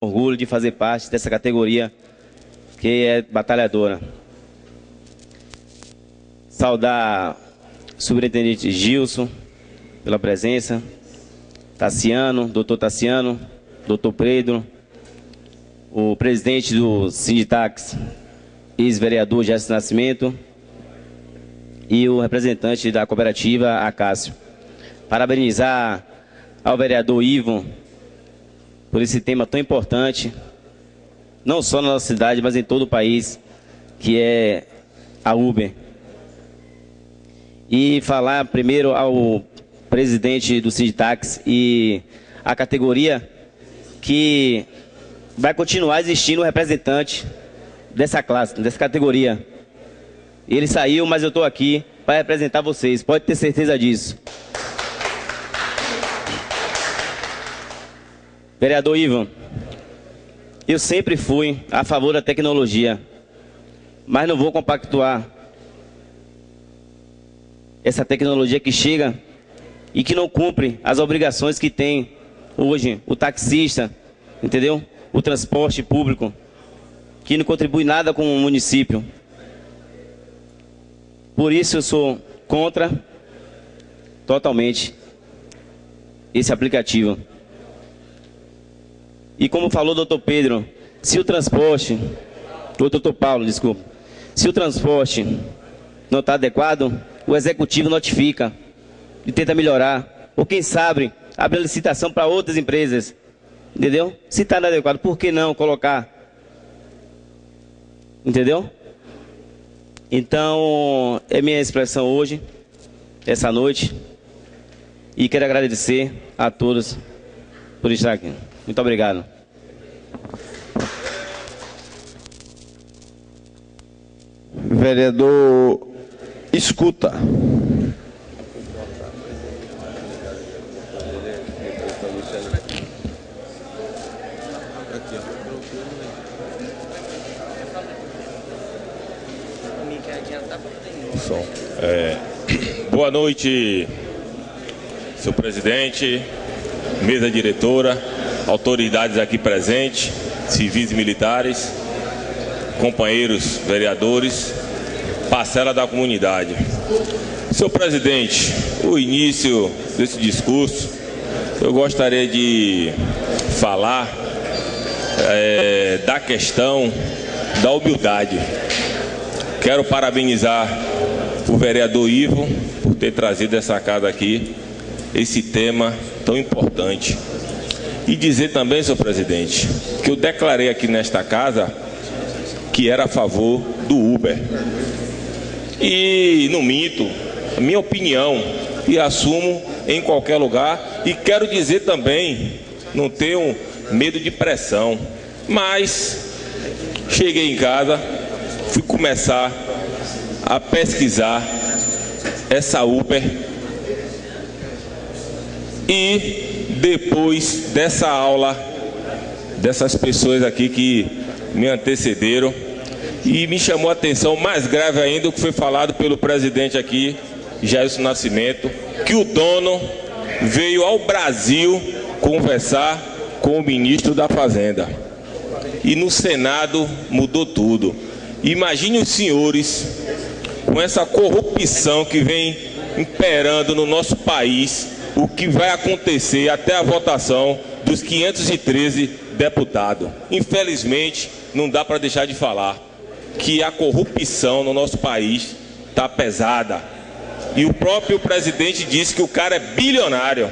orgulho de fazer parte dessa categoria que é batalhadora. Saudar o superintendente Gilson pela presença, Tassiano, doutor Tassiano, doutor Pedro, o presidente do Sinditax, ex-vereador Gerson Nascimento, e o representante da cooperativa, Acácio. Parabenizar ao vereador Ivo por esse tema tão importante, não só na nossa cidade, mas em todo o país, que é a Uber. E falar primeiro ao presidente do Sinditax e a categoria que vai continuar existindo um representante dessa classe, dessa categoria. Ele saiu, mas eu estou aqui para representar vocês, pode ter certeza disso. Vereador Ivan, eu sempre fui a favor da tecnologia, mas não vou compactuar essa tecnologia que chega e que não cumpre as obrigações que tem hoje o taxista, entendeu? O transporte público, que não contribui nada com o município. Por isso eu sou contra totalmente esse aplicativo. E como falou o doutor Pedro, se o transporte, o doutor Paulo, desculpa, se o transporte não está adequado, o executivo notifica e tenta melhorar. Ou quem sabe, abre a licitação para outras empresas. Entendeu? Se está inadequado, por que não colocar? Entendeu? Então, é minha expressão hoje, essa noite. E quero agradecer a todos por estar aqui. Muito obrigado. Vereador Escuta. Boa noite, senhor presidente, mesa diretora, autoridades aqui presentes, civis e militares, companheiros vereadores, parcela da comunidade. Senhor presidente, o início desse discurso, eu gostaria de falar da questão da humildade. Quero parabenizar o vereador Ivo por ter trazido essa casa aqui, esse tema tão importante. E dizer também, senhor presidente, que eu declarei aqui nesta casa que era a favor do Uber. E não minto, a minha opinião, e assumo em qualquer lugar. E quero dizer também, não tenho medo de pressão, mas cheguei em casa, fui começar a pesquisar essa Uber e depois dessa aula dessas pessoas aqui que me antecederam, e me chamou a atenção mais grave ainda o que foi falado pelo presidente aqui, Gerson Nascimento, que o dono veio ao Brasil conversar com o ministro da Fazenda e no Senado mudou tudo. Imagine os senhores, com essa corrupção que vem imperando no nosso país, o que vai acontecer até a votação dos 513 deputados. Infelizmente, não dá para deixar de falar que a corrupção no nosso país está pesada. E o próprio presidente disse que o cara é bilionário.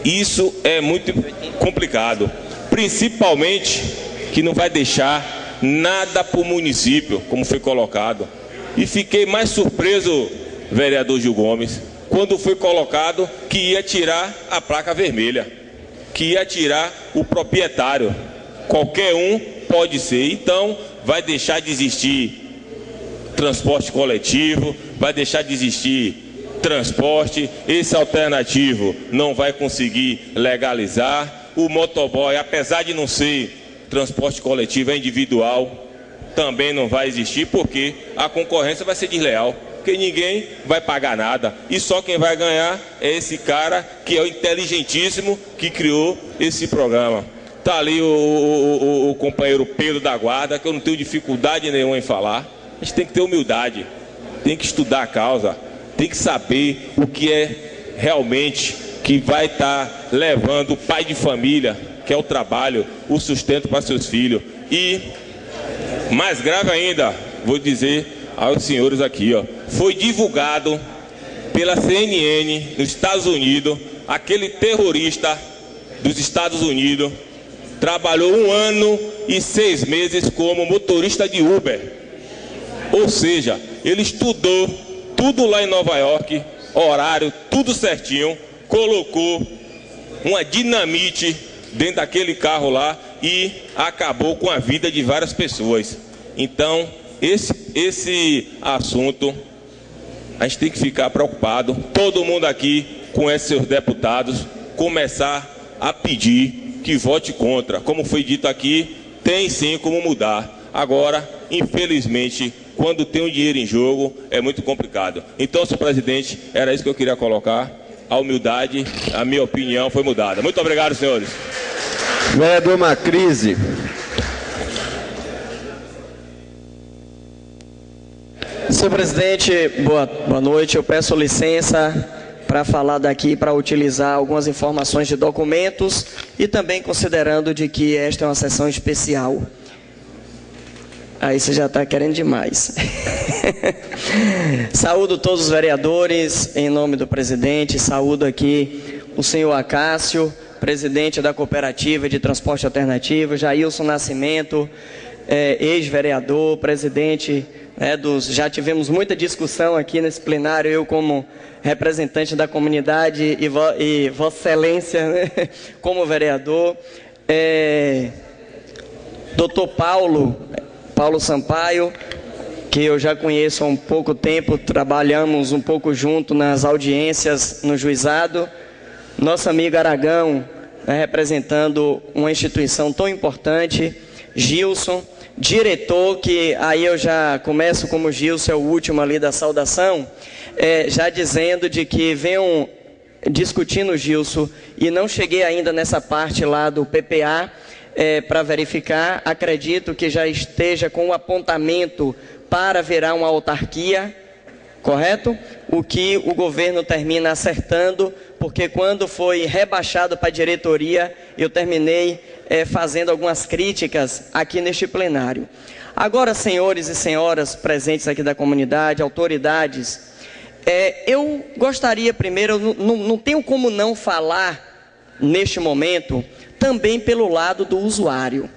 Isso é muito complicado, principalmente que não vai deixar nada para o município, como foi colocado. E fiquei mais surpreso, vereador Gil Gomes, quando foi colocado que ia tirar a placa vermelha, que ia tirar o proprietário. Qualquer um pode ser. Então, vai deixar de existir transporte coletivo, vai deixar de existir transporte, esse alternativo não vai conseguir legalizar. O motoboy, apesar de não ser transporte coletivo, é individual, também não vai existir, porque a concorrência vai ser desleal. porque ninguém vai pagar nada. E só quem vai ganhar é esse cara que é o inteligentíssimo que criou esse programa. Está ali o companheiro Pedro da Guarda, que eu não tenho dificuldade nenhuma em falar. A gente tem que ter humildade, tem que estudar a causa, tem que saber o que é realmente que vai estar levando o pai de família, que é o trabalho, o sustento para seus filhos. E, mais grave ainda, vou dizer aos senhores aqui, ó, foi divulgado pela CNN nos Estados Unidos, aquele terrorista dos Estados Unidos trabalhou 1 ano e 6 meses como motorista de Uber. Ou seja, ele estudou tudo lá em Nova York, horário, tudo certinho, colocou uma dinamite dentro daquele carro lá e acabou com a vida de várias pessoas. Então, esse assunto, a gente tem que ficar preocupado, todo mundo aqui conhece seus deputados, começar a pedir que vote contra. Como foi dito aqui, tem sim como mudar. Agora, infelizmente, quando tem o dinheiro em jogo, é muito complicado. Então, senhor presidente, era isso que eu queria colocar. A humildade, a minha opinião foi mudada. Muito obrigado, senhores. Vereador Macrise. Senhor presidente, boa noite. Eu peço licença para falar daqui, para utilizar algumas informações de documentos e também considerando de que esta é uma sessão especial. Aí você já está querendo demais. Saúdo todos os vereadores, em nome do presidente. Saúdo aqui o senhor Acácio, presidente da Cooperativa de Transporte Alternativo, Jailson Nascimento, ex-vereador, presidente já tivemos muita discussão aqui nesse plenário, eu como representante da comunidade e Vossa Excelência, né, como vereador, Dr. Paulo Sampaio, que eu já conheço há um pouco tempo, trabalhamos um pouco junto nas audiências no juizado, nosso amigo Aragão, representando uma instituição tão importante, Gilson, diretor, que aí eu já começo como Gilson, é o último ali da saudação, já dizendo de que venham discutindo, Gilson, e não cheguei ainda nessa parte lá do PPA para verificar, acredito que já esteja com o apontamento para virar uma autarquia, correto? O que o governo termina acertando, porque quando foi rebaixado para a diretoria, eu terminei fazendo algumas críticas aqui neste plenário. Agora, senhores e senhoras presentes aqui da comunidade, autoridades, eu gostaria primeiro, não tenho como não falar neste momento, também pelo lado do usuário.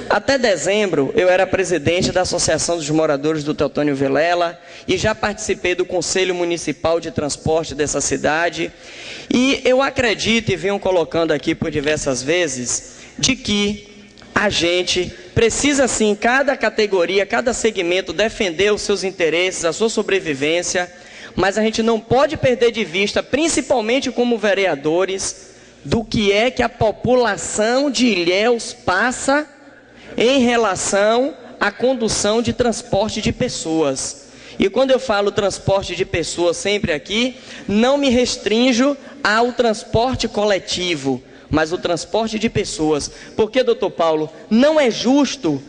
Até dezembro, eu era presidente da Associação dos Moradores do Teotônio Vilela e já participei do Conselho Municipal de Transporte dessa cidade. E eu acredito, e venho colocando aqui por diversas vezes, de que a gente precisa sim, cada categoria, cada segmento, defender os seus interesses, a sua sobrevivência, mas a gente não pode perder de vista, principalmente como vereadores, do que é que a população de Ilhéus passa em relação à condução de transporte de pessoas. E quando eu falo transporte de pessoas sempre aqui, não me restringo ao transporte coletivo, mas o transporte de pessoas. Porque, doutor Paulo, não é justo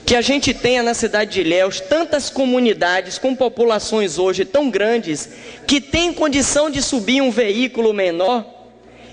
que a gente tenha na cidade de Ilhéus tantas comunidades com populações hoje tão grandes que têm condição de subir um veículo menor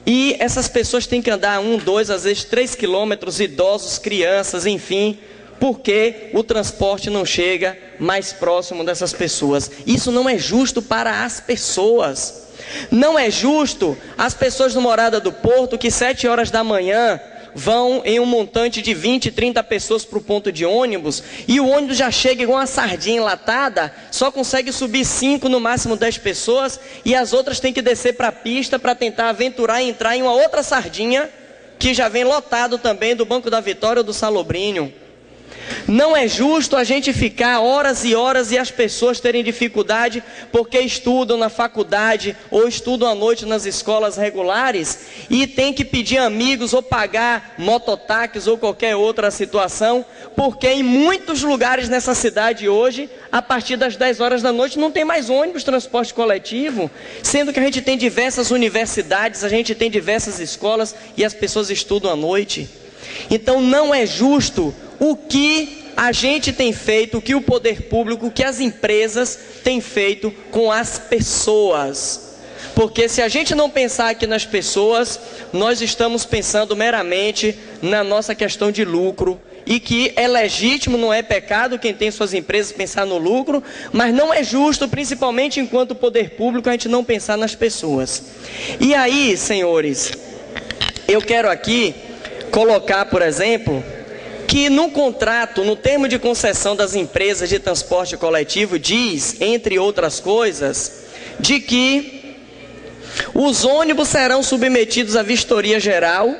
e essas pessoas têm que andar 1, 2, às vezes 3 quilômetros, idosos, crianças, enfim, porque o transporte não chega mais próximo dessas pessoas. Isso não é justo para as pessoas. Não é justo as pessoas do Morada do Porto que 7 horas da manhã vão em um montante de 20, 30 pessoas para o ponto de ônibus e o ônibus já chega igual uma sardinha enlatada, só consegue subir 5, no máximo 10 pessoas e as outras têm que descer para a pista para tentar aventurar e entrar em uma outra sardinha que já vem lotado também do Banco da Vitória ou do Salobrinho. Não é justo a gente ficar horas e horas e as pessoas terem dificuldade porque estudam na faculdade ou estudam à noite nas escolas regulares e tem que pedir amigos ou pagar mototáxis ou qualquer outra situação, porque em muitos lugares nessa cidade hoje, a partir das 10 horas da noite não tem mais ônibus, transporte coletivo, sendo que a gente tem diversas universidades, a gente tem diversas escolas e as pessoas estudam à noite. Então não é justo o que a gente tem feito, o que o poder público, o que as empresas têm feito com as pessoas. Porque se a gente não pensar aqui nas pessoas, nós estamos pensando meramente na nossa questão de lucro. E que é legítimo, não é pecado quem tem suas empresas pensar no lucro, mas não é justo, principalmente enquanto poder público, a gente não pensar nas pessoas. E aí, senhores, eu quero aqui colocar, por exemplo, que no contrato, no termo de concessão das empresas de transporte coletivo, diz, entre outras coisas, de que os ônibus serão submetidos à vistoria geral,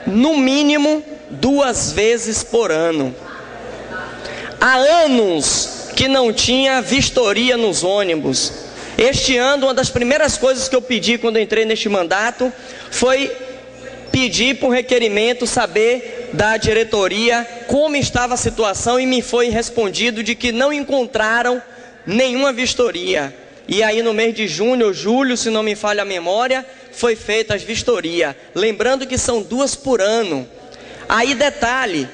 no mínimo 2 vezes por ano. Há anos que não tinha vistoria nos ônibus. Este ano, uma das primeiras coisas que eu pedi quando entrei neste mandato foi pedir por requerimento saber da diretoria como estava a situação, e me foi respondido de que não encontraram nenhuma vistoria. E aí no mês de junho ou julho, se não me falha a memória, foi feita as vistorias, lembrando que são 2 por ano. Aí detalhe,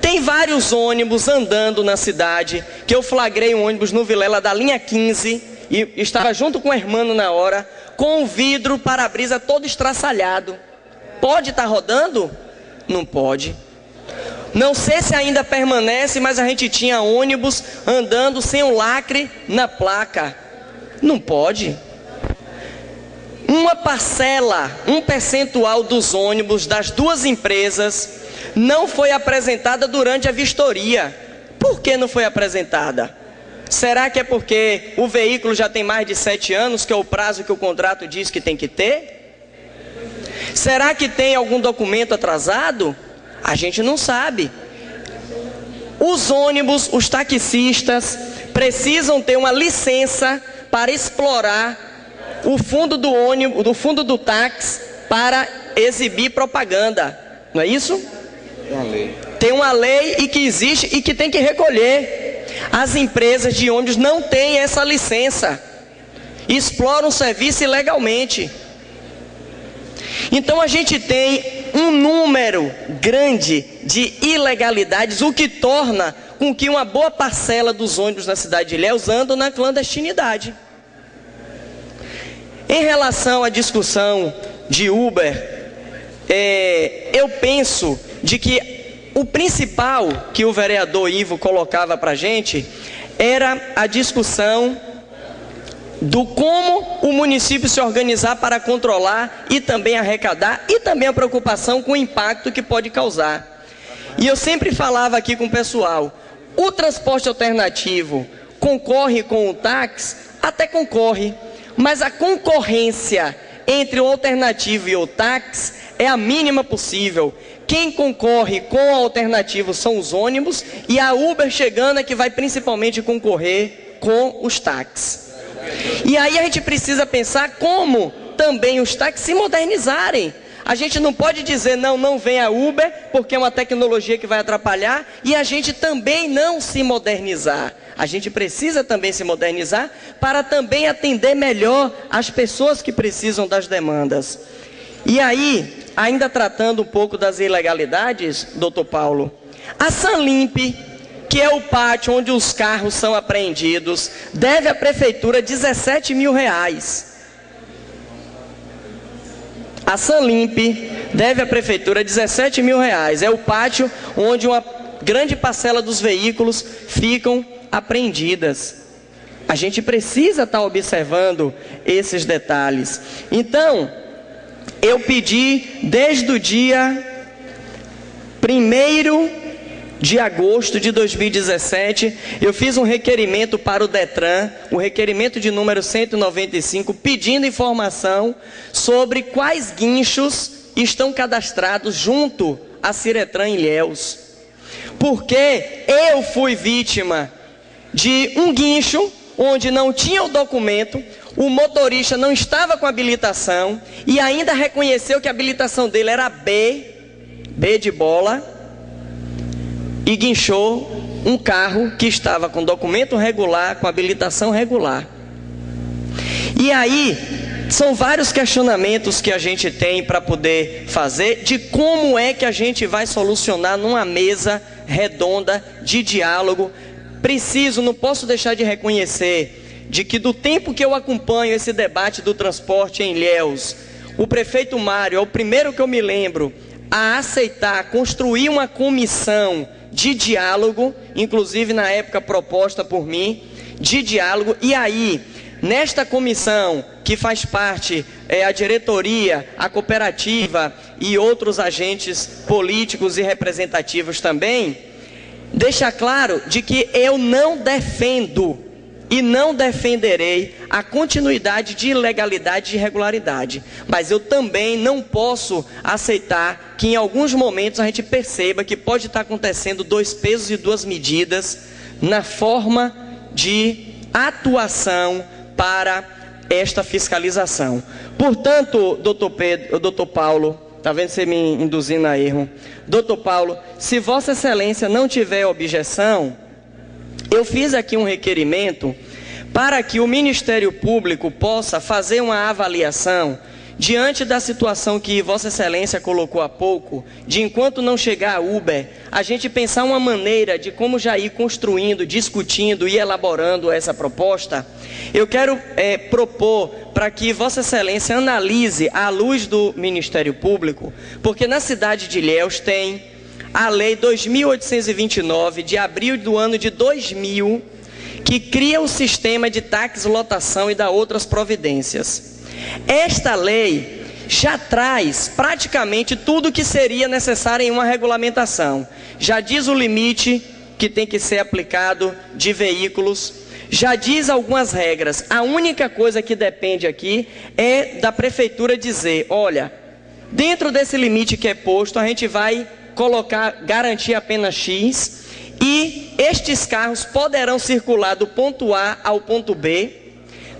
tem vários ônibus andando na cidade, que eu flagrei um ônibus no Vilela da linha 15, e estava junto com o irmão na hora, com o vidro para-brisa todo estraçalhado. Pode estar rodando? Não pode. Não sei se ainda permanece, mas a gente tinha ônibus andando sem o lacre na placa. Não pode. Uma parcela, um percentual dos ônibus das 2 empresas não foi apresentada durante a vistoria. Por que não foi apresentada? Será que é porque o veículo já tem mais de 7 anos, que é o prazo que o contrato diz que tem que ter? Será que tem algum documento atrasado? A gente não sabe. Os ônibus, os taxistas, precisam ter uma licença para explorar o fundo do ônibus, do fundo do táxi, para exibir propaganda. Não é isso? Tem uma lei e que existe e que tem que recolher. As empresas de ônibus não têm essa licença. Exploram o serviço ilegalmente. Então a gente tem um número grande de ilegalidades, o que torna com que uma boa parcela dos ônibus na cidade de Ilhéus andam na clandestinidade. Em relação à discussão de Uber, eu penso de que o principal que o vereador Ivo colocava para a gente era a discussão do como o município se organizar para controlar e também arrecadar, e também a preocupação com o impacto que pode causar. E eu sempre falava aqui com o pessoal, o transporte alternativo concorre com o táxi? Até concorre, mas a concorrência entre o alternativo e o táxi é a mínima possível. Quem concorre com o alternativo são os ônibus, e a Uber chegando é que vai principalmente concorrer com os táxis. E aí a gente precisa pensar como também os táxis se modernizarem. A gente não pode dizer não vem a Uber, porque é uma tecnologia que vai atrapalhar, e a gente também não se modernizar. A gente precisa também se modernizar para também atender melhor as pessoas que precisam das demandas. E aí, ainda tratando um pouco das ilegalidades, doutor Paulo, a Sanlimp, que é o pátio onde os carros são apreendidos, deve à prefeitura R$17 mil. A Sanlimp deve à prefeitura R$17 mil. É o pátio onde uma grande parcela dos veículos ficam apreendidas. A gente precisa estar observando esses detalhes. Então, eu pedi desde o dia 1º de agosto de 2017, eu fiz um requerimento para o Detran, o requerimento de número 195, pedindo informação sobre quais guinchos estão cadastrados junto à Ciretran Ilhéus. porque eu fui vítima de um guincho onde não tinha o documento, o motorista não estava com habilitação e ainda reconheceu que a habilitação dele era B de bola, e guinchou um carro que estava com documento regular, com habilitação regular. E aí, são vários questionamentos que a gente tem para poder fazer de como é que a gente vai solucionar numa mesa redonda de diálogo. Não posso deixar de reconhecer de que do tempo que eu acompanho esse debate do transporte em Ilhéus, o prefeito Mário é o primeiro que eu me lembro a aceitar construir uma comissão de diálogo, inclusive na época proposta por mim, de diálogo. E aí, nesta comissão, que faz parte a diretoria, a cooperativa e outros agentes políticos e representativos também, deixa claro de que eu não defendo e não defenderei a continuidade de ilegalidade e de irregularidade, mas eu também não posso aceitar que em alguns momentos a gente perceba que pode estar acontecendo dois pesos e duas medidas na forma de atuação para esta fiscalização. Portanto, doutor Paulo, está vendo você me induzindo a erro? Doutor Paulo, se Vossa Excelência não tiver objeção, eu fiz aqui um requerimento para que o Ministério Público possa fazer uma avaliação diante da situação que Vossa Excelência colocou há pouco, de enquanto não chegar a Uber, a gente pensar uma maneira de como já ir construindo, discutindo e elaborando essa proposta. Eu quero propor para que Vossa Excelência analise à luz do Ministério Público, porque na cidade de Ilhéus tem a Lei 2.829, de abril do ano de 2000, que cria o sistema de taxa, lotação e dá outras providências. Esta lei já traz praticamente tudo que seria necessário em uma regulamentação. Já diz o limite que tem que ser aplicado de veículos, já diz algumas regras. A única coisa que depende aqui é da prefeitura dizer, olha, dentro desse limite que é posto, a gente vai garantir apenas X, e estes carros poderão circular do ponto A ao ponto B,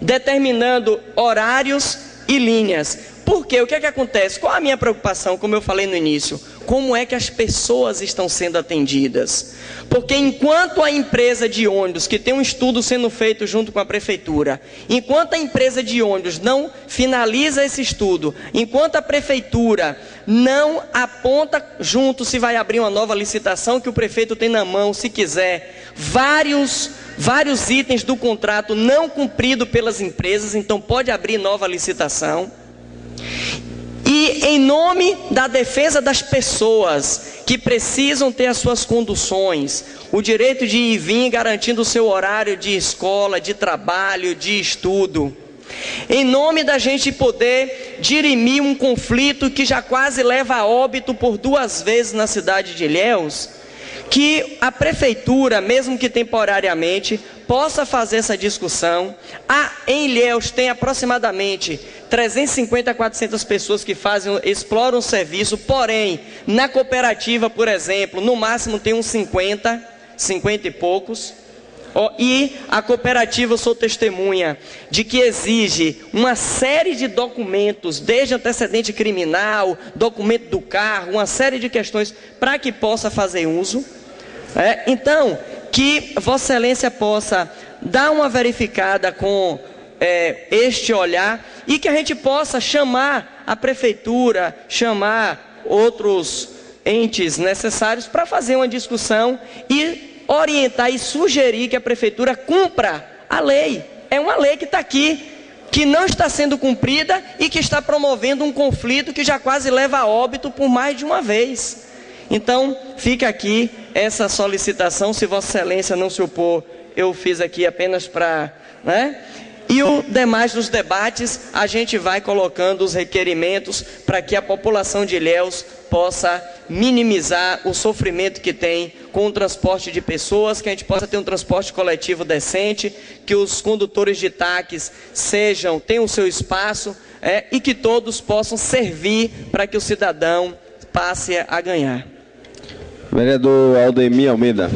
determinando horários e linhas. Por quê? O que é que acontece? Qual a minha preocupação, como eu falei no início? Como é que as pessoas estão sendo atendidas? Porque enquanto a empresa de ônibus, que tem um estudo sendo feito junto com a prefeitura, enquanto a empresa de ônibus não finaliza esse estudo, enquanto a prefeitura não aponta junto se vai abrir uma nova licitação, que o prefeito tem na mão, se quiser, vários itens do contrato não cumprido pelas empresas, então pode abrir nova licitação. E em nome da defesa das pessoas que precisam ter as suas conduções, o direito de ir e vir garantindo o seu horário de escola, de trabalho, de estudo, em nome da gente poder dirimir um conflito que já quase leva a óbito por 2 vezes na cidade de Ilhéus, que a prefeitura, mesmo que temporariamente, possa fazer essa discussão. Em Ilhéus tem aproximadamente 350 a 400 pessoas que exploram o serviço, porém, na cooperativa, por exemplo, no máximo tem uns 50 e poucos. E a cooperativa, eu sou testemunha de que exige uma série de documentos, desde antecedente criminal, documento do carro, uma série de questões para que possa fazer uso. Então, que Vossa Excelência possa dar uma verificada com este olhar e que a gente possa chamar a prefeitura, chamar outros entes necessários para fazer uma discussão e orientar e sugerir que a prefeitura cumpra a lei. É uma lei que está aqui, que não está sendo cumprida e que está promovendo um conflito que já quase leva a óbito por mais de uma vez. Então, fica aqui essa solicitação. Se Vossa Excelência não se opor, eu fiz aqui apenas para... E o demais dos debates, a gente vai colocando os requerimentos para que a população de Ilhéus possa minimizar o sofrimento que tem com o transporte de pessoas, que a gente possa ter um transporte coletivo decente, que os condutores de táxis tenham o seu espaço e que todos possam servir para que o cidadão passe a ganhar. Vereador Aldemir Almeida.